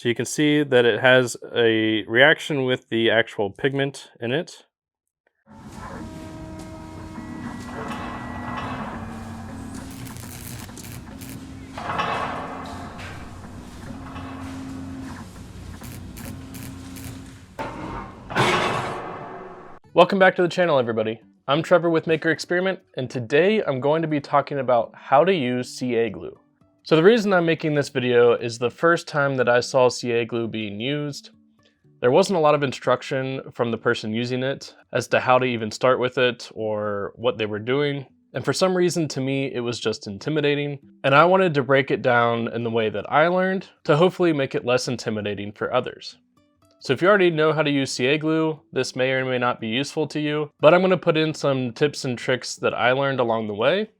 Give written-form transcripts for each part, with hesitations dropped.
So you can see that it has a reaction with the actual pigment in it. Welcome back to the channel, everybody. I'm Trevor with Maker Experiment, and today I'm going to be talking about how to use CA glue. So the reason I'm making this video is the first time that I saw CA glue being used, there wasn't a lot of instruction from the person using it as to how to even start with it or what they were doing. And for some reason, to me, it was just intimidating. And I wanted to break it down in the way that I learned to hopefully make it less intimidating for others. So if you already know how to use CA glue, this may or may not be useful to you, but I'm going to put in some tips and tricks that I learned along the way,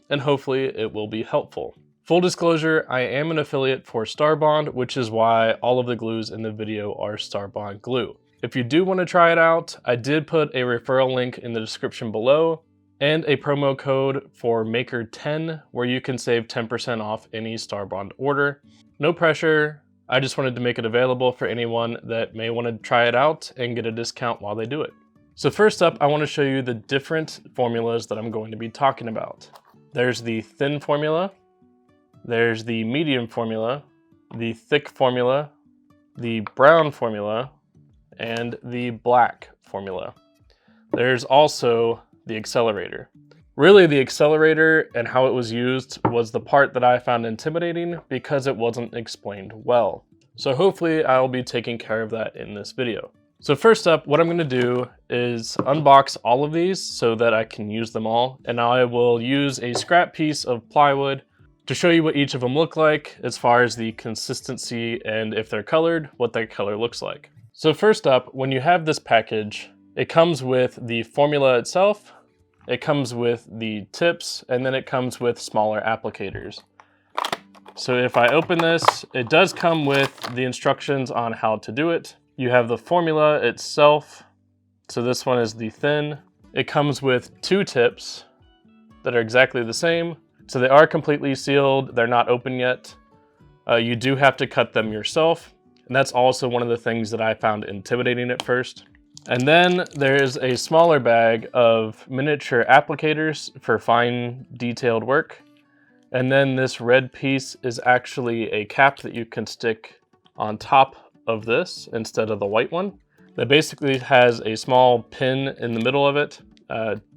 and hopefully it will be helpful. Full disclosure, I am an affiliate for Starbond, which is why all of the glues in the video are Starbond glue. If you do want to try it out, I did put a referral link in the description below and a promo code for Maker10 where you can save 10% off any Starbond order. No pressure. I just wanted to make it available for anyone that may want to try it out and get a discount while they do it. So first up, I want to show you the different formulas that I'm going to be talking about. There's the thin formula, there's the medium formula, the thick formula, the brown formula, and the black formula. There's also the accelerator. Really, the accelerator and how it was used was the part that I found intimidating because it wasn't explained well. So hopefully I'll be taking care of that in this video. So first up, what I'm going to do is unbox all of these so that I can use them all. And I will use a scrap piece of plywood to show you what each of them look like as far as the consistency and if they're colored, what their color looks like. So first up, when you have this package, it comes with the formula itself, it comes with the tips, and then it comes with smaller applicators. So if I open this, it does come with the instructions on how to do it. You have the formula itself. So this one is the thin. It comes with two tips that are exactly the same. So they are completely sealed. They're not open yet. You do have to cut them yourself. And that's also one of the things that I found intimidating at first. And then there's a smaller bag of miniature applicators for fine detailed work. And then this red piece is actually a cap that you can stick on top of this instead of the white one. That basically has a small pin in the middle of it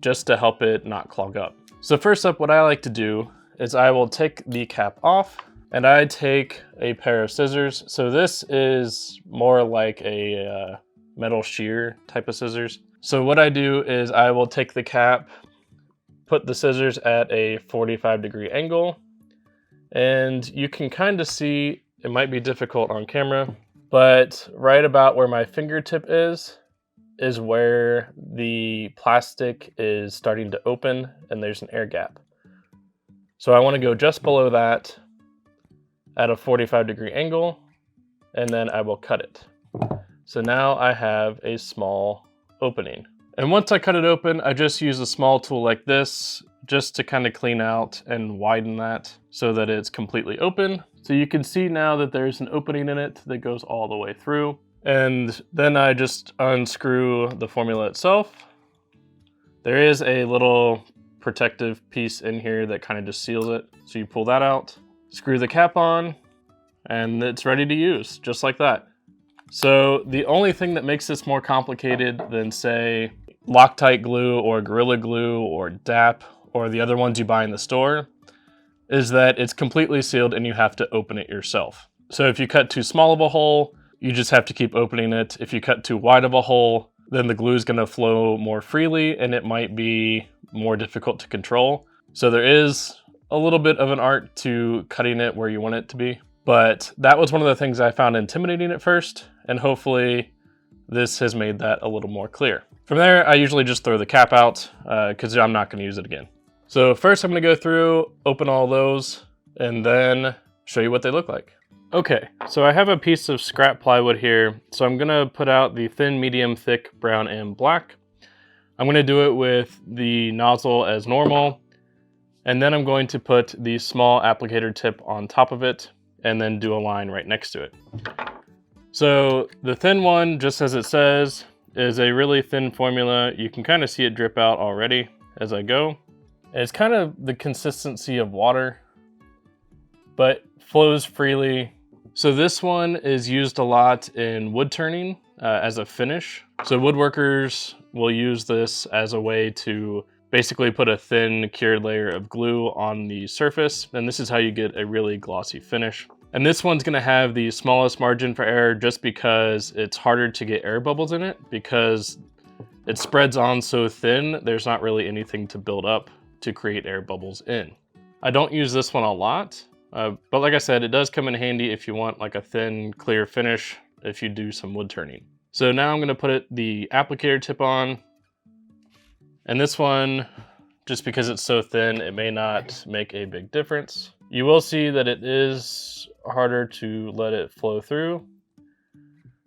just to help it not clog up. So first up, what I like to do is I will take the cap off and I take a pair of scissors. So this is more like a metal shear type of scissors. So what I do is I will take the cap, put the scissors at a 45-degree angle, and you can kind of see, it might be difficult on camera, but right about where my fingertip is where the plastic is starting to open and there's an air gap. So I want to go just below that at a 45-degree angle, and then I will cut it. So now I have a small opening. And once I cut it open, I just use a small tool like this just to kind of clean out and widen that so that it's completely open. So you can see now that there's an opening in it that goes all the way through. And then I just unscrew the formula itself. There is a little protective piece in here that kind of just seals it. So you pull that out, screw the cap on, and it's ready to use, just like that. So the only thing that makes this more complicated than, say, Loctite glue or Gorilla Glue or DAP or the other ones you buy in the store is that it's completely sealed and you have to open it yourself. So if you cut too small of a hole, you just have to keep opening it. If you cut too wide of a hole, then the glue is going to flow more freely and it might be more difficult to control. So there is a little bit of an art to cutting it where you want it to be. But that was one of the things I found intimidating at first, and hopefully this has made that a little more clear. From there, I usually just throw the cap out because I'm not going to use it again. So first I'm going to go through, open all those, and then show you what they look like. Okay, so I have a piece of scrap plywood here. So I'm gonna put out the thin, medium, thick, brown, and black. I'm gonna do it with the nozzle as normal. And then I'm going to put the small applicator tip on top of it and then do a line right next to it. So the thin one, just as it says, is a really thin formula. You can kind of see it drip out already as I go. It's kind of the consistency of water, but flows freely. So this one is used a lot in wood turning as a finish. So woodworkers will use this as a way to basically put a thin cured layer of glue on the surface, and this is how you get a really glossy finish. And this one's gonna have the smallest margin for error just because it's harder to get air bubbles in it, because it spreads on so thin, there's not really anything to build up to create air bubbles in. I don't use this one a lot, but like I said, it does come in handy if you want like a thin, clear finish if you do some wood turning. So now I'm gonna put the applicator tip on. And this one, just because it's so thin, it may not make a big difference. You will see that it is harder to let it flow through.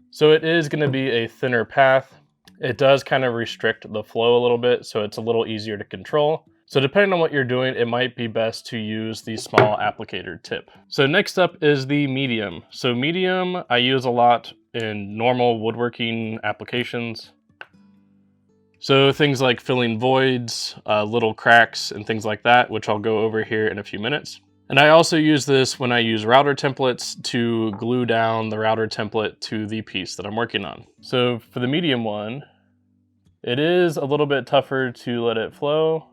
So it is gonna be a thinner path. It does kind of restrict the flow a little bit, so it's a little easier to control. So depending on what you're doing, it might be best to use the small applicator tip. So next up is the medium. So medium, I use a lot in normal woodworking applications. So things like filling voids, little cracks and things like that, which I'll go over here in a few minutes. And I also use this when I use router templates to glue down the router template to the piece that I'm working on. So for the medium one, it is a little bit tougher to let it flow.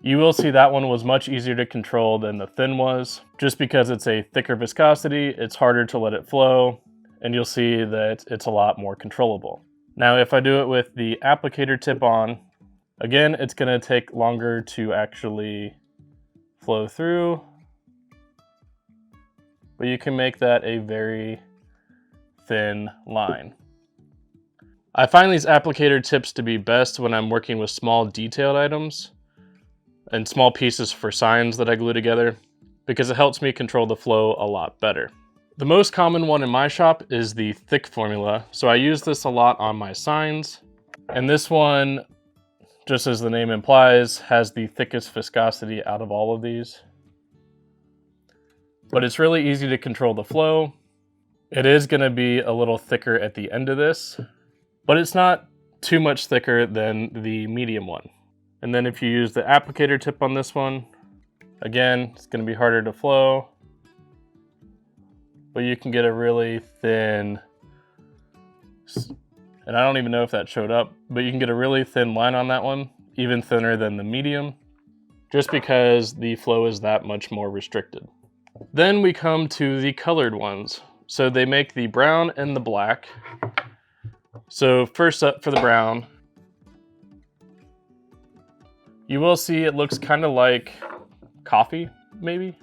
You will see that one was much easier to control than the thin was. Just because it's a thicker viscosity, it's harder to let it flow, and you'll see that it's a lot more controllable. Now, if I do it with the applicator tip on, again, it's gonna take longer to actually flow through, but you can make that a very thin line. I find these applicator tips to be best when I'm working with small detailed items and small pieces for signs that I glue together, because it helps me control the flow a lot better. The most common one in my shop is the thick formula. So I use this a lot on my signs. And this one, just as the name implies, has the thickest viscosity out of all of these. But it's really easy to control the flow. It is gonna be a little thicker at the end of this, but it's not too much thicker than the medium one. And then if you use the applicator tip on this one, again, it's gonna be harder to flow, but you can get a really thin, and I don't even know if that showed up, but you can get a really thin line on that one, even thinner than the medium, just because the flow is that much more restricted. Then we come to the colored ones. So they make the brown and the black. So first up for the brown, you will see it looks kind of like coffee, maybe,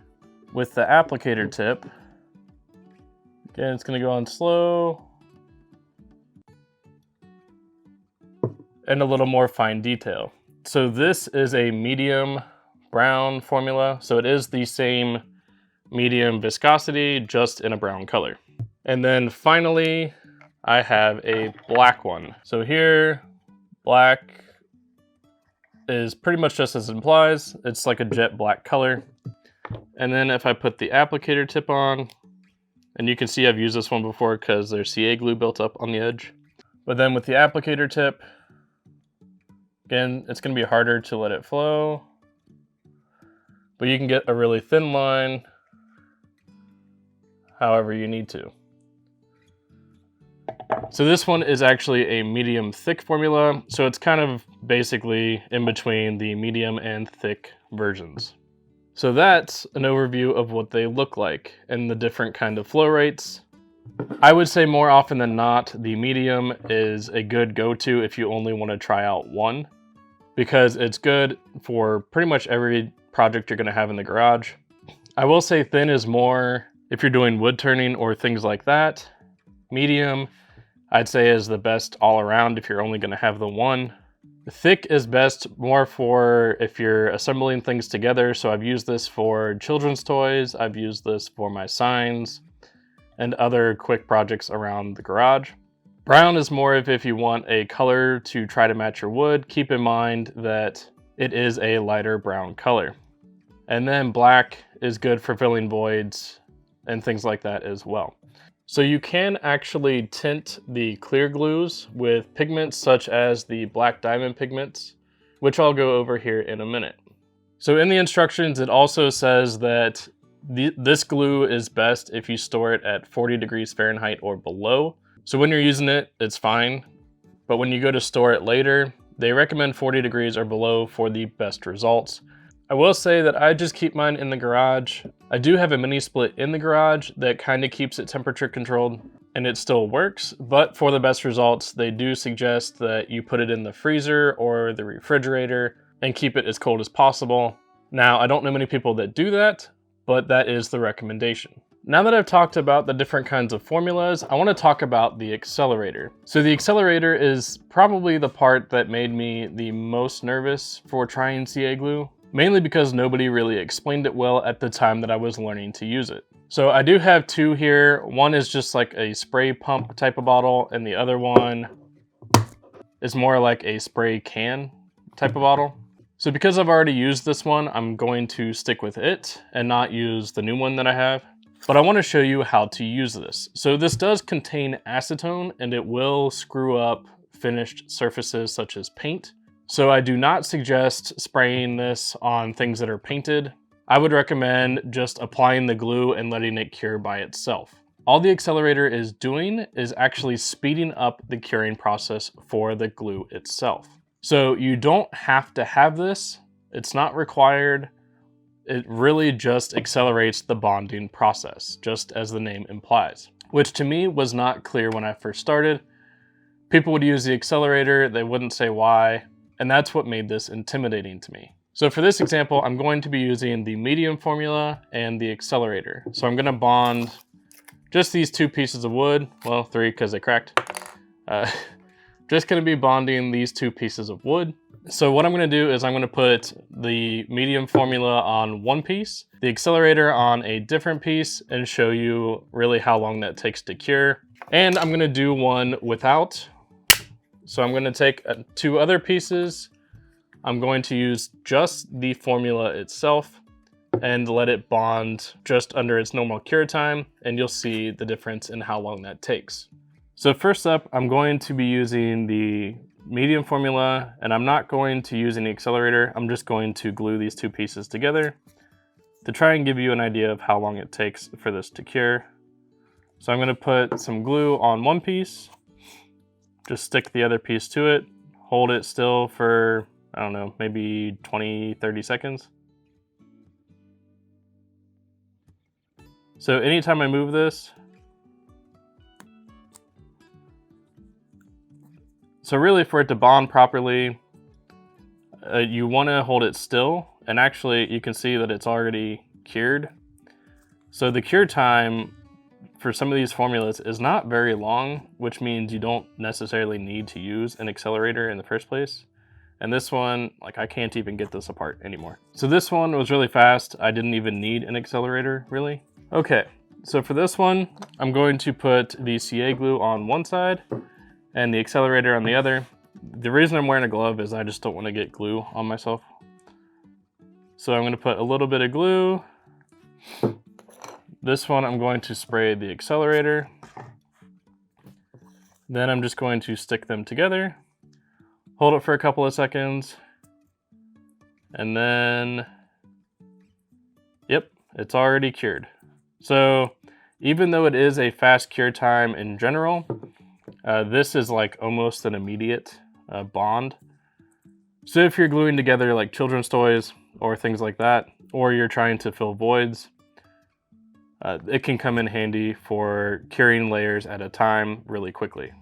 with the applicator tip. Again, it's gonna go on slow and a little more fine detail. So this is a medium brown formula. So it is the same medium viscosity, just in a brown color. And then finally, I have a black one. So here, black is pretty much just as it implies. It's like a jet black color. And then if I put the applicator tip on, and you can see I've used this one before because there's CA glue built up on the edge. But then with the applicator tip, again, it's gonna be harder to let it flow, but you can get a really thin line however you need to. So this one is actually a medium thick formula. So it's kind of basically in between the medium and thick versions. So that's an overview of what they look like and the different kind of flow rates. I would say more often than not, the medium is a good go-to if you only want to try out one, because it's good for pretty much every project you're going to have in the garage. I will say thin is more if you're doing wood turning or things like that. Medium, I'd say, is the best all around if you're only going to have the one. Thick is best more for if you're assembling things together. So I've used this for children's toys. I've used this for my signs and other quick projects around the garage. Brown is more of if you want a color to try to match your wood. Keep in mind that it is a lighter brown color. And then black is good for filling voids and things like that as well. So you can actually tint the clear glues with pigments such as the black diamond pigments, which I'll go over here in a minute. So in the instructions, it also says that this glue is best if you store it at 40 degrees Fahrenheit or below. So when you're using it, it's fine. But when you go to store it later, they recommend 40 degrees or below for the best results. I will say that I just keep mine in the garage. I do have a mini split in the garage that kind of keeps it temperature controlled and it still works, but for the best results, they do suggest that you put it in the freezer or the refrigerator and keep it as cold as possible. Now, I don't know many people that do that, but that is the recommendation. Now that I've talked about the different kinds of formulas, I want to talk about the accelerator. So the accelerator is probably the part that made me the most nervous for trying CA glue, mainly because nobody really explained it well at the time that I was learning to use it. So I do have two here. One is just like a spray pump type of bottle, and the other one is more like a spray can type of bottle. So because I've already used this one, I'm going to stick with it and not use the new one that I have. But I want to show you how to use this. So this does contain acetone and it will screw up finished surfaces such as paint. So I do not suggest spraying this on things that are painted. I would recommend just applying the glue and letting it cure by itself. All the accelerator is doing is actually speeding up the curing process for the glue itself. So you don't have to have this. It's not required. It really just accelerates the bonding process, just as the name implies, which to me was not clear when I first started. People would use the accelerator, they wouldn't say why, and that's what made this intimidating to me. So for this example, I'm going to be using the medium formula and the accelerator. So I'm gonna bond just these two pieces of wood, well, three because they cracked. Just gonna be bonding these two pieces of wood. So what I'm gonna do is I'm gonna put the medium formula on one piece, the accelerator on a different piece, and show you really how long that takes to cure. And I'm gonna do one without. So I'm gonna take two other pieces. I'm going to use just the formula itself and let it bond just under its normal cure time, and you'll see the difference in how long that takes. So first up, I'm going to be using the medium formula, and I'm not going to use any accelerator. I'm just going to glue these two pieces together to try and give you an idea of how long it takes for this to cure. So I'm going to put some glue on one piece, just stick the other piece to it, hold it still for, I don't know, maybe 20-30 seconds. So anytime I move this, so really for it to bond properly, you want to hold it still, and actually you can see that it's already cured. So the cure time for some of these formulas is not very long, which means you don't necessarily need to use an accelerator in the first place. And this one, like, I can't even get this apart anymore. So this one was really fast. I didn't even need an accelerator, really. Okay, so for this one, I'm going to put the CA glue on one side and the accelerator on the other. The reason I'm wearing a glove is I just don't want to get glue on myself. So I'm going to put a little bit of glue. This one I'm going to spray the accelerator. Then I'm just going to stick them together, hold it for a couple of seconds, and then, yep, it's already cured. So even though it is a fast cure time in general, this is like almost an immediate bond. So if you're gluing together like children's toys or things like that, or you're trying to fill voids, it can come in handy for curing layers at a time really quickly.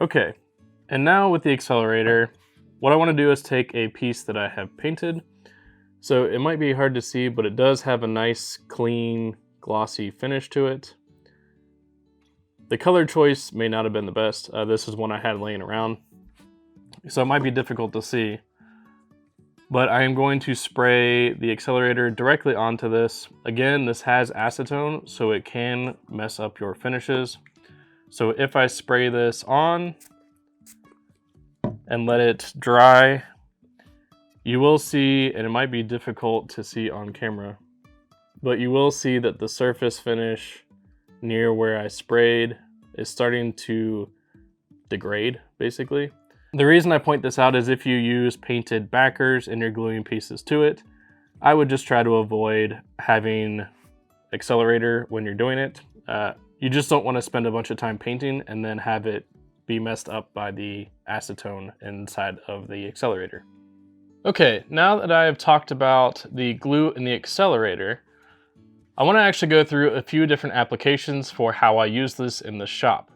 Okay, and now with the accelerator, what I want to do is take a piece that I have painted. So it might be hard to see, but it does have a nice, clean, glossy finish to it. The color choice may not have been the best. This is one I had laying around, so it might be difficult to see. But I am going to spray the accelerator directly onto this. Again, this has acetone, so it can mess up your finishes. So if I spray this on and let it dry, you will see, and it might be difficult to see on camera, but you will see that the surface finish near where I sprayed is starting to degrade, basically. The reason I point this out is if you use painted backers and you're gluing pieces to it, I would just try to avoid having accelerator when you're doing it. You just don't want to spend a bunch of time painting and then have it be messed up by the acetone inside of the accelerator. Okay, now that I have talked about the glue and the accelerator, I want to actually go through a few different applications for how I use this in the shop.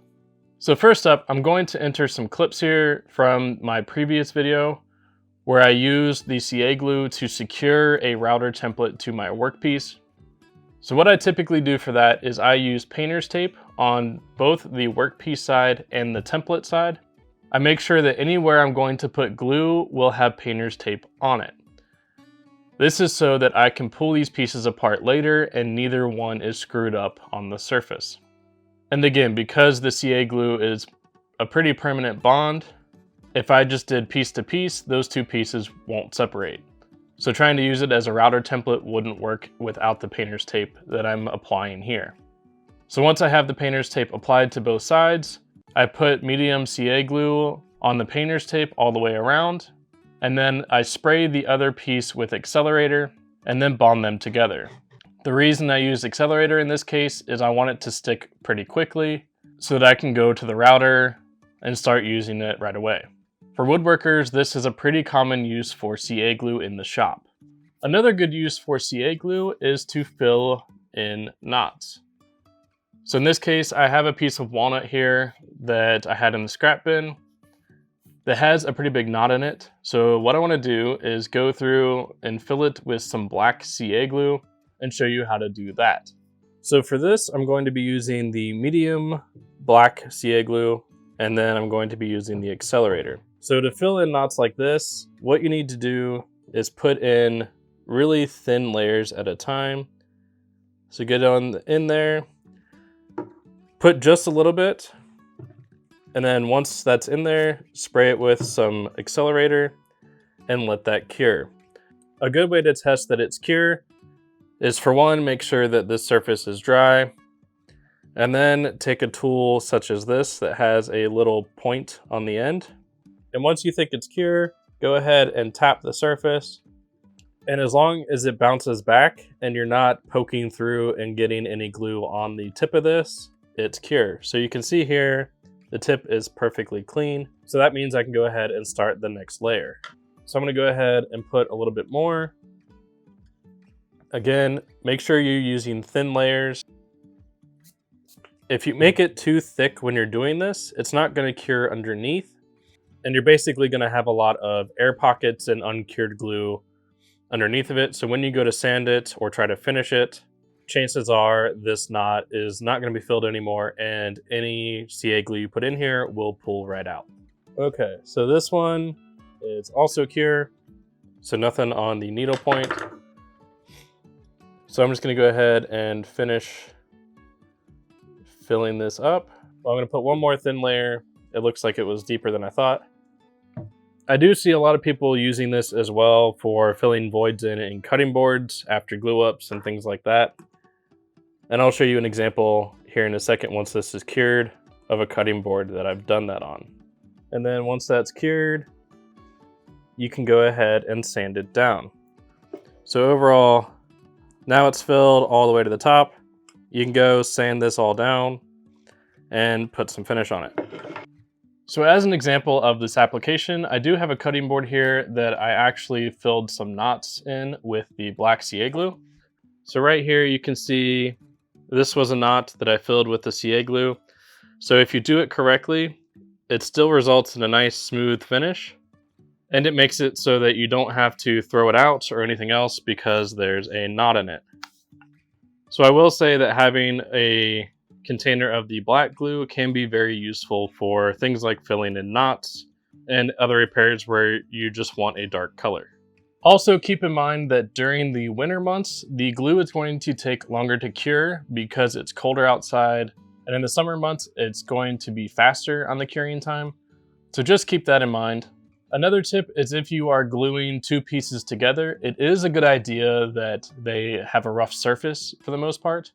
So first up, I'm going to enter some clips here from my previous video where I used the CA glue to secure a router template to my workpiece. So what I typically do for that is I use painter's tape on both the workpiece side and the template side. I make sure that anywhere I'm going to put glue will have painter's tape on it. This is so that I can pull these pieces apart later and neither one is screwed up on the surface. And again, because the CA glue is a pretty permanent bond, if I just did piece to piece, those two pieces won't separate. So trying to use it as a router template wouldn't work without the painter's tape that I'm applying here. So once I have the painter's tape applied to both sides, I put medium CA glue on the painter's tape all the way around, and then I spray the other piece with accelerator and then bond them together. The reason I use accelerator in this case is I want it to stick pretty quickly so that I can go to the router and start using it right away. For woodworkers, this is a pretty common use for CA glue in the shop. Another good use for CA glue is to fill in knots. So in this case, I have a piece of walnut here that I had in the scrap bin that has a pretty big knot in it. So what I want to do is go through and fill it with some black CA glue and show you how to do that. So for this, I'm going to be using the medium black CA glue, and then I'm going to be using the accelerator. So to fill in knots like this, what you need to do is put in really thin layers at a time. So get on in there, put just a little bit, and then once that's in there, spray it with some accelerator and let that cure. A good way to test that it's cured is, for one, make sure that this surface is dry, and then take a tool such as this that has a little point on the end. And once you think it's cured, go ahead and tap the surface. And as long as it bounces back and you're not poking through and getting any glue on the tip of this, it's cured. So you can see here, the tip is perfectly clean. So that means I can go ahead and start the next layer. So I'm gonna go ahead and put a little bit more. Again, make sure you're using thin layers. If you make it too thick when you're doing this, it's not gonna cure underneath. And you're basically gonna have a lot of air pockets and uncured glue underneath of it. So when you go to sand it or try to finish it, chances are this knot is not going to be filled anymore and any CA glue you put in here will pull right out. Okay, so this one is also cured, so nothing on the needle point. So I'm just going to go ahead and finish filling this up. I'm going to put one more thin layer. It looks like it was deeper than I thought. I do see a lot of people using this as well for filling voids in cutting boards after glue ups and things like that. And I'll show you an example here in a second once this is cured of a cutting board that I've done that on. And then once that's cured, you can go ahead and sand it down. So overall, now it's filled all the way to the top. You can go sand this all down and put some finish on it. So as an example of this application, I do have a cutting board here that I actually filled some knots in with the black CA glue. So right here you can see this was a knot that I filled with the CA glue. So if you do it correctly, it still results in a nice smooth finish. And it makes it so that you don't have to throw it out or anything else because there's a knot in it. So I will say that having a container of the black glue can be very useful for things like filling in knots and other repairs where you just want a dark color. Also keep in mind that during the winter months, the glue is going to take longer to cure because it's colder outside. And in the summer months, it's going to be faster on the curing time. So just keep that in mind. Another tip is if you are gluing two pieces together, it is a good idea that they have a rough surface for the most part.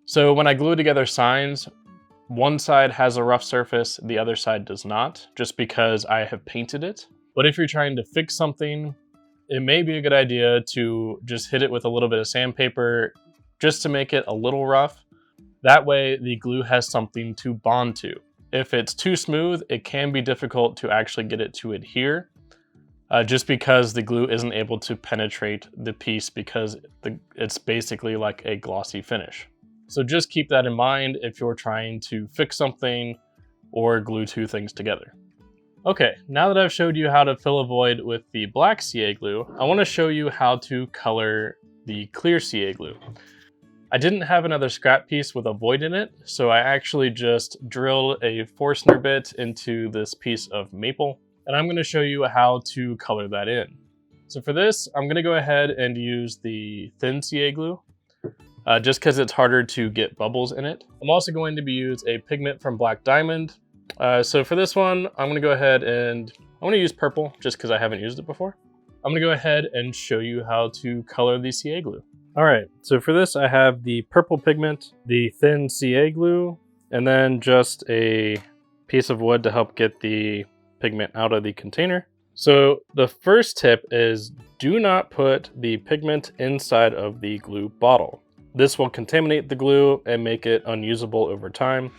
So when I glue together signs, one side has a rough surface, the other side does not, just because I have painted it. But if you're trying to fix something, it may be a good idea to just hit it with a little bit of sandpaper just to make it a little rough. That way the glue has something to bond to. If it's too smooth, it can be difficult to actually get it to adhere, just because the glue isn't able to penetrate the piece because it's basically like a glossy finish. So just keep that in mind if you're trying to fix something or glue two things together. Okay, now that I've showed you how to fill a void with the black CA glue, I want to show you how to color the clear CA glue. I didn't have another scrap piece with a void in it, so I actually just drilled a Forstner bit into this piece of maple, and I'm going to show you how to color that in. So for this, I'm going to go ahead and use the thin CA glue, just because it's harder to get bubbles in it. I'm also going to use a pigment from Black Diamond. So for this one, I'm going to go ahead and I'm going to use purple just because I haven't used it before. I'm going to go ahead and show you how to color the CA glue. All right, so for this, I have the purple pigment, the thin CA glue, and then just a piece of wood to help get the pigment out of the container. So the first tip is do not put the pigment inside of the glue bottle. This will contaminate the glue and make it unusable over time.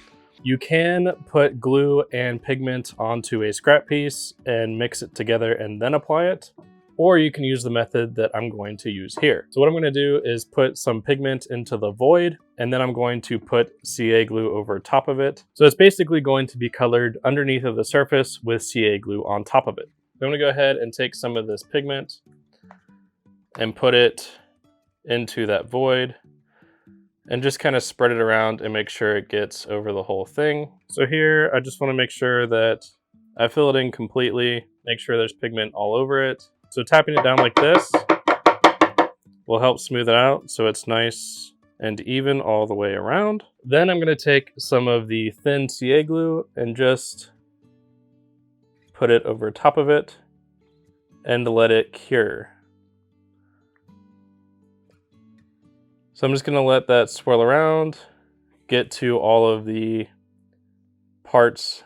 You can put glue and pigment onto a scrap piece and mix it together and then apply it, or you can use the method that I'm going to use here. So what I'm going to do is put some pigment into the void, and then I'm going to put CA glue over top of it. So it's basically going to be colored underneath of the surface with CA glue on top of it. I'm going to go ahead and take some of this pigment and put it into that void, and just kind of spread it around and make sure it gets over the whole thing. So here, I just want to make sure that I fill it in completely, make sure there's pigment all over it. So tapping it down like this will help smooth it out so it's nice and even all the way around. Then I'm going to take some of the thin CA glue and just put it over top of it and let it cure. So I'm just going to let that swirl around, get to all of the parts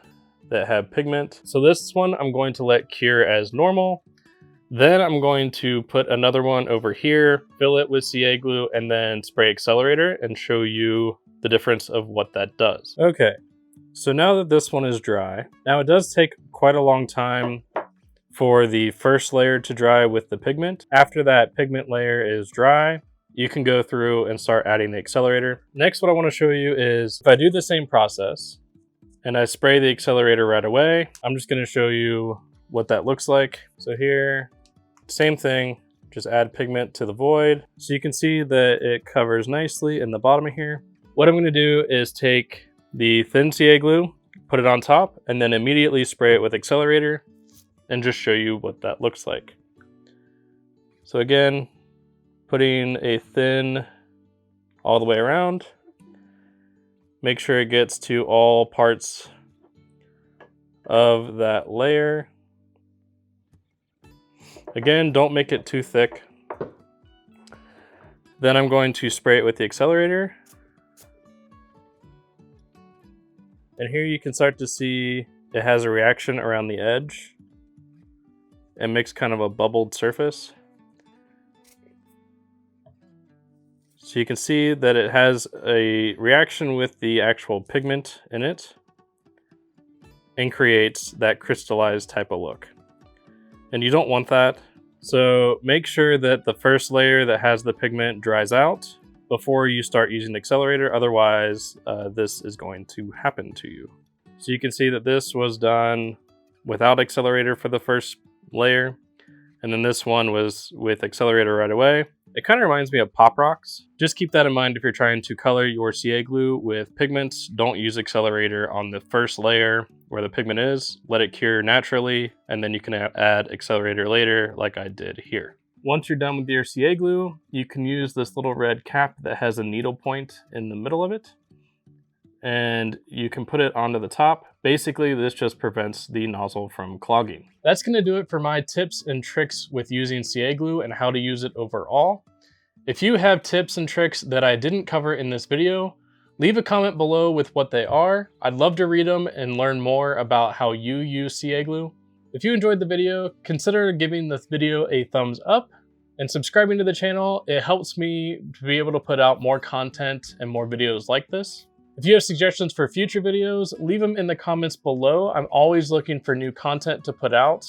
that have pigment. So this one I'm going to let cure as normal. Then I'm going to put another one over here, fill it with CA glue, and then spray accelerator and show you the difference of what that does. Okay, so now that this one is dry, now it does take quite a long time for the first layer to dry with the pigment. After that pigment layer is dry, you can go through and start adding the accelerator. Next, what I want to show you is if I do the same process and I spray the accelerator right away, I'm just going to show you what that looks like. So here, same thing, just add pigment to the void. So you can see that it covers nicely in the bottom of here. What I'm going to do is take the thin CA glue, put it on top, and then immediately spray it with accelerator and just show you what that looks like. So again, putting a thin all the way around. Make sure it gets to all parts of that layer. Again, don't make it too thick. Then I'm going to spray it with the accelerator. And here you can start to see it has a reaction around the edge and makes kind of a bubbled surface. So you can see that it has a reaction with the actual pigment in it and creates that crystallized type of look. And you don't want that. So make sure that the first layer that has the pigment dries out before you start using the accelerator. Otherwise, this is going to happen to you. So you can see that this was done without accelerator for the first layer. And then this one was with accelerator right away. It kind of reminds me of Pop Rocks. Just keep that in mind if you're trying to color your CA glue with pigments. Don't use accelerator on the first layer where the pigment is. Let it cure naturally, and then you can add accelerator later like I did here. Once you're done with your CA glue, you can use this little red cap that has a needle point in the middle of it, and you can put it onto the top. Basically, this just prevents the nozzle from clogging. That's going to do it for my tips and tricks with using CA glue and how to use it overall. If you have tips and tricks that I didn't cover in this video, Leave a comment below with what they are. I'd love to read them and learn more about how you use CA glue. If you enjoyed the video, consider giving this video a thumbs up and subscribing to the channel. It helps me to be able to put out more content and more videos like this. If you have suggestions for future videos, leave them in the comments below. I'm always looking for new content to put out,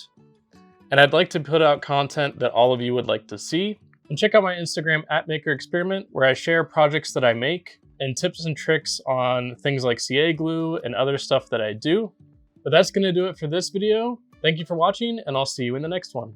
and I'd like to put out content that all of you would like to see. And check out my Instagram @MakerExperiment, where I share projects that I make and tips and tricks on things like CA glue and other stuff that I do. But that's going to do it for this video. Thank you for watching, and I'll see you in the next one.